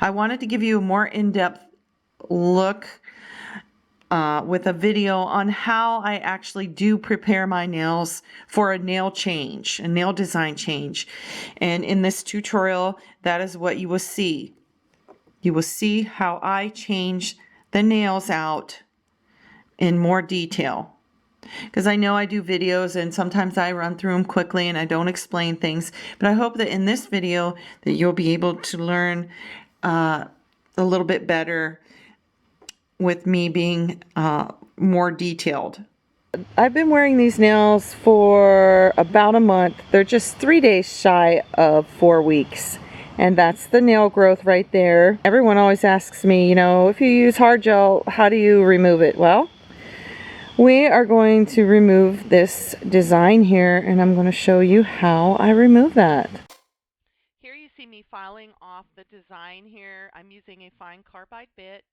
I wanted to give you a more in-depth look with a video on how I actually do prepare my nails for a nail change, a nail design change. And in this tutorial, that is what you will see. You will see how I change the nails out in more detail. Because I know I do videos and sometimes I run through them quickly and I don't explain things. But I hope that in this video that you'll be able to learn a little bit better with me being more detailed. I've been wearing these nails for about a month. They're just 3 days shy of 4 weeks. And that's the nail growth right there. Everyone always asks me, you know, if you use hard gel, how do you remove it? Well, we are going to remove this design here, and I'm going to show you how I remove that. Here you see me filing off the design here. I'm using a fine carbide bit,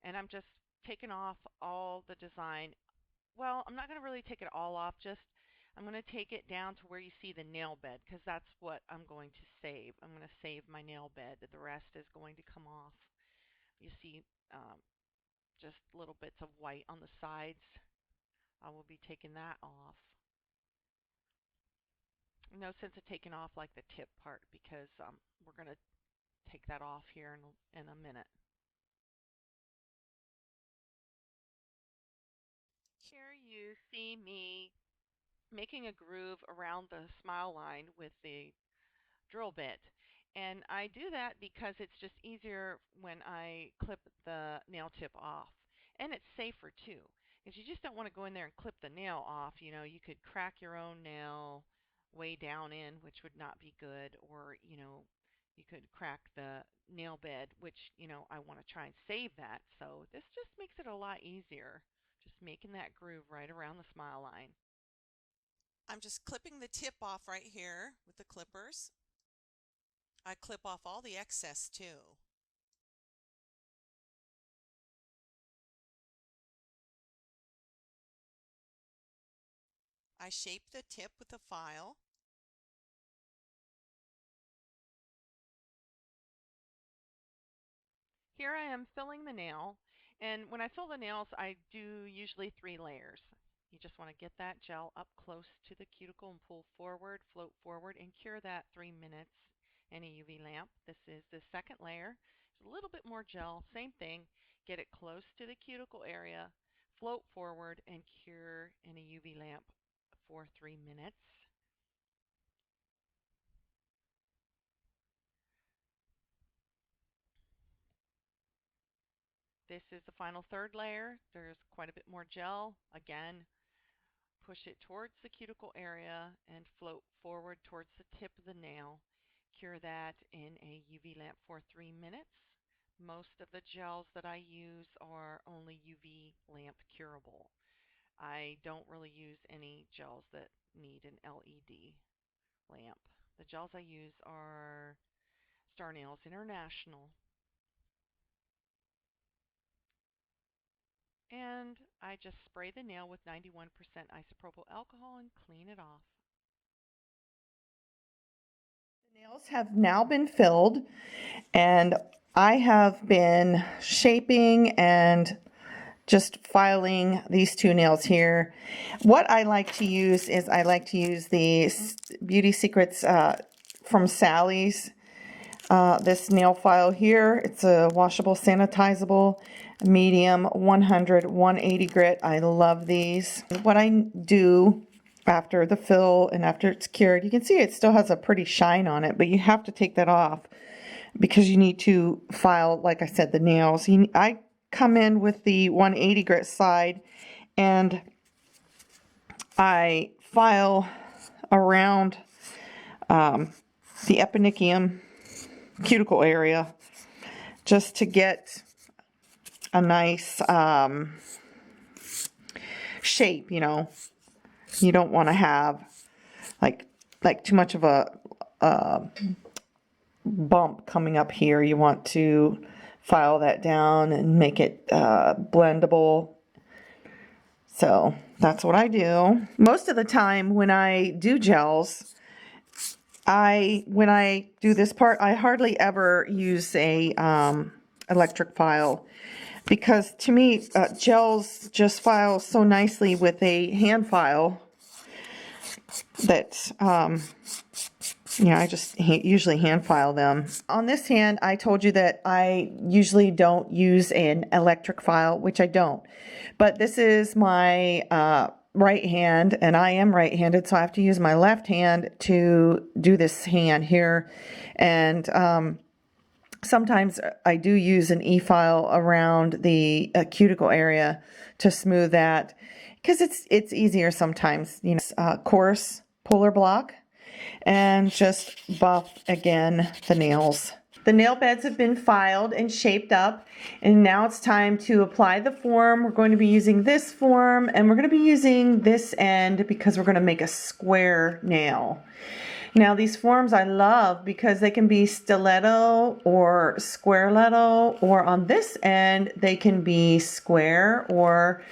and I'm just taking off all the design. Well, I'm not going to really take it all off, just I'm going to take it down to where you see the nail bed, because that's what I'm going to save. I'm going to save my nail bed. The rest is going to come off. You see just little bits of white on the sides. I will be taking that off. No sense of taking off like the tip part, because we're going to take that off here in a minute. Here you see me making a groove around the smile line with the drill bit. And I do that because it's just easier when I clip the nail tip off. And it's safer too, because you just don't want to go in there and clip the nail off. You know, you could crack your own nail way down in, which would not be good, or, you know, you could crack the nail bed, which, you know, I want to try and save that. So this just makes it a lot easier, just making that groove right around the smile line. I'm just clipping the tip off right here with the clippers. I clip off all the excess too. I shape the tip with a file. Here I am filling the nail, and when I fill the nails, I do usually 3 layers. You just want to get that gel up close to the cuticle and pull forward, float forward, and cure that 3 minutes in a UV lamp. This is the second layer. A little bit more gel, same thing. Get it close to the cuticle area, float forward, and cure in a UV lamp for 3 minutes. This is the final third layer. There's quite a bit more gel. Again, push it towards the cuticle area and float forward towards the tip of the nail. Cure that in a UV lamp for 3 minutes. Most of the gels that I use are only UV lamp curable. I don't really use any gels that need an LED lamp. The gels I use are Star Nails International. And I just spray the nail with 91% isopropyl alcohol and clean it off. The nails have now been filled, and I have been shaping and just filing these 2 nails here. What I like to use is I like to use the Beauty Secrets from Sally's. This nail file here, it's a washable, sanitizable, medium 100, 180 grit. I love these. What I do after the fill and after it's cured, you can see it still has a pretty shine on it, but you have to take that off because you need to file, like I said, the nails. I come in with the 180 grit side and I file around the eponychium cuticle area just to get a nice shape. You know, you don't want to have like too much of a bump coming up here. You want to file that down and make it blendable. So that's what I do. Most of the time when I do gels, when I do this part, I hardly ever use a electric file, because to me, gels just file so nicely with a hand file that, I just usually hand file them. On this hand, I told you that I usually don't use an electric file, which I don't. But this is my right hand, and I am right-handed, so I have to use my left hand to do this hand here. And sometimes I do use an e-file around the cuticle area to smooth that, because it's easier sometimes. Coarse polar block, and just buff again the nails. The nail beds have been filed and shaped up, and now it's time to apply the form. We're going to be using this form, and we're going to be using this end because we're going to make a square nail. Now these forms I love because they can be stiletto or squareletto, or on this end they can be square, or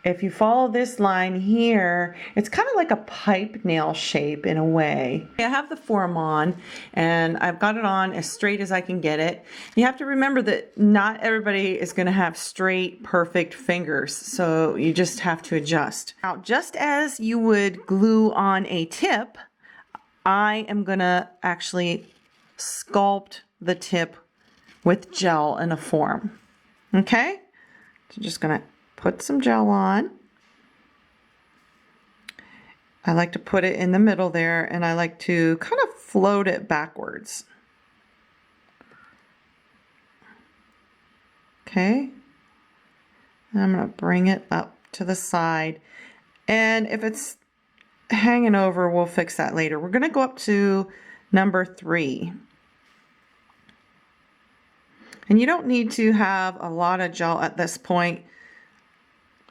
if you follow this line here, it's kind of like a pipe nail shape in a way. I have the form on, and I've got it on as straight as I can get it. You have to remember that not everybody is going to have straight, perfect fingers, so you just have to adjust. Now, just as you would glue on a tip, I am going to actually sculpt the tip with gel in a form. Okay? So just going to put some gel on. I like to put it in the middle there, and I like to kind of float it backwards. Okay? And I'm going to bring it up to the side. And if it's hanging over, we'll fix that later. We're going to go up to number 3. And you don't need to have a lot of gel at this point,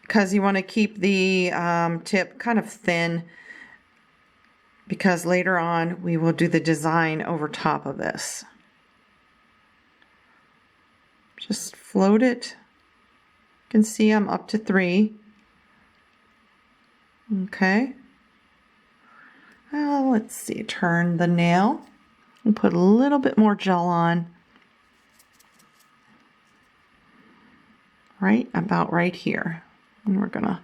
because you want to keep the tip kind of thin, because later on we will do the design over top of this. Just float it. You can see I'm up to 3. Okay. Well, let's see, turn the nail and put a little bit more gel on. Right about right here. And we're gonna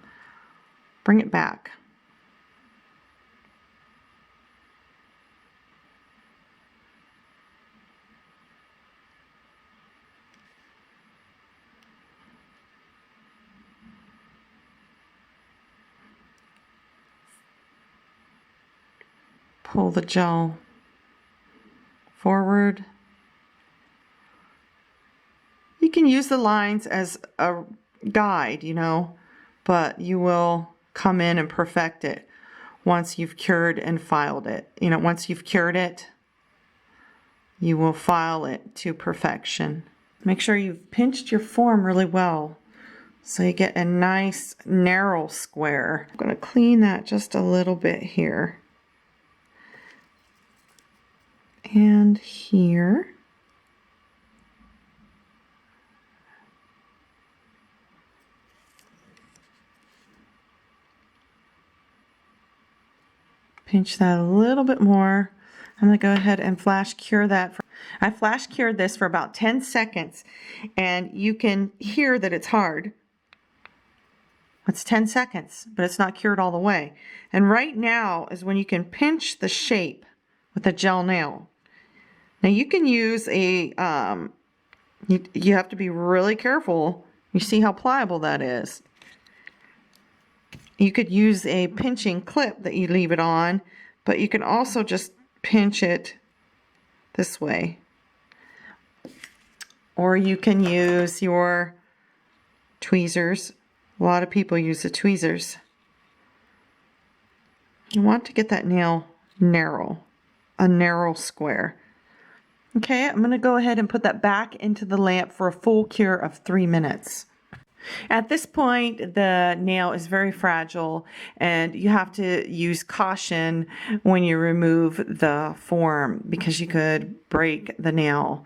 bring it back. Pull the gel forward. You can use the lines as a guide, but you will come in and perfect it once you've cured and filed it. Once you've cured it, you will file it to perfection. Make sure you've pinched your form really well so you get a nice narrow square. I'm going to clean that just a little bit here. And here. Pinch that a little bit more. I'm going to go ahead and flash cure that. I flash cured this for about 10 seconds, and you can hear that it's hard. It's 10 seconds, but it's not cured all the way. And right now is when you can pinch the shape with a gel nail. Now you can use a, you have to be really careful. You see how pliable that is. You could use a pinching clip that you leave it on, but you can also just pinch it this way. Or you can use your tweezers. A lot of people use the tweezers. You want to get that nail narrow, a narrow square. Okay, I'm going to go ahead and put that back into the lamp for a full cure of 3 minutes. At this point, the nail is very fragile, and you have to use caution when you remove the form, because you could break the nail.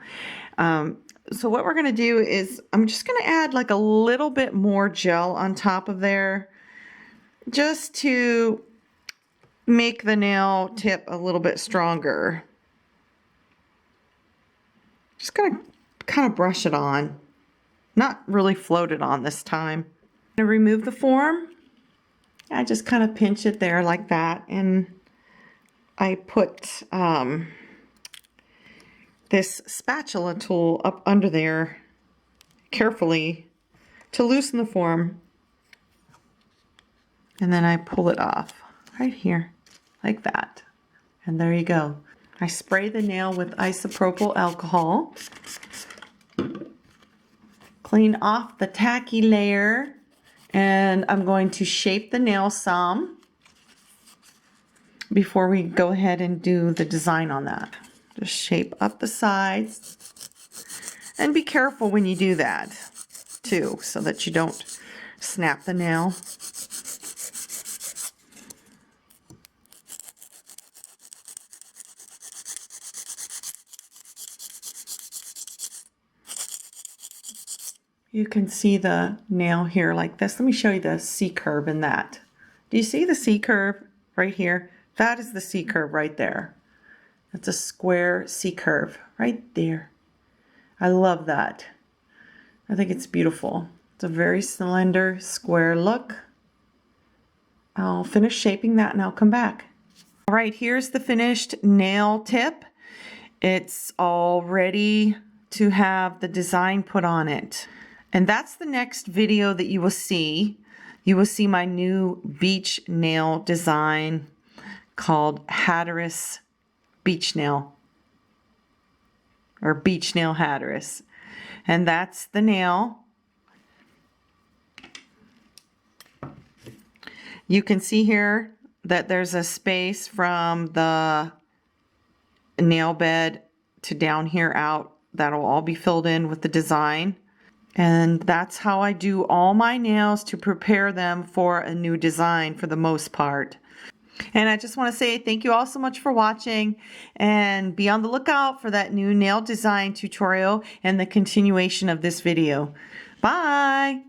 So what we're going to do is I'm just going to add like a little bit more gel on top of there, just to make the nail tip a little bit stronger. Just gonna kind of brush it on. Not really float it on this time. I'm gonna remove the form. I just kind of pinch it there like that, and I put this spatula tool up under there carefully to loosen the form, and then I pull it off right here like that, and there you go. I spray the nail with isopropyl alcohol, clean off the tacky layer, and I'm going to shape the nail some before we go ahead and do the design on that. Just shape up the sides, and be careful when you do that too, so that you don't snap the nail. You can see the nail here like this. Let me show you the C-curve in that. Do you see the C-curve right here? That is the C-curve right there. That's a square C-curve right there. I love that. I think it's beautiful. It's a very slender, square look. I'll finish shaping that and I'll come back. All right, here's the finished nail tip. It's all ready to have the design put on it. And that's the next video that you will see. You will see my new beach nail design called Hatteras Beach Nail, or Beach Nail Hatteras. And that's the nail. You can see here that there's a space from the nail bed to down here out. That'll all be filled in with the design. And that's how I do all my nails to prepare them for a new design for the most part. And I just want to say thank you all so much for watching, and be on the lookout for that new nail design tutorial and the continuation of this video. Bye!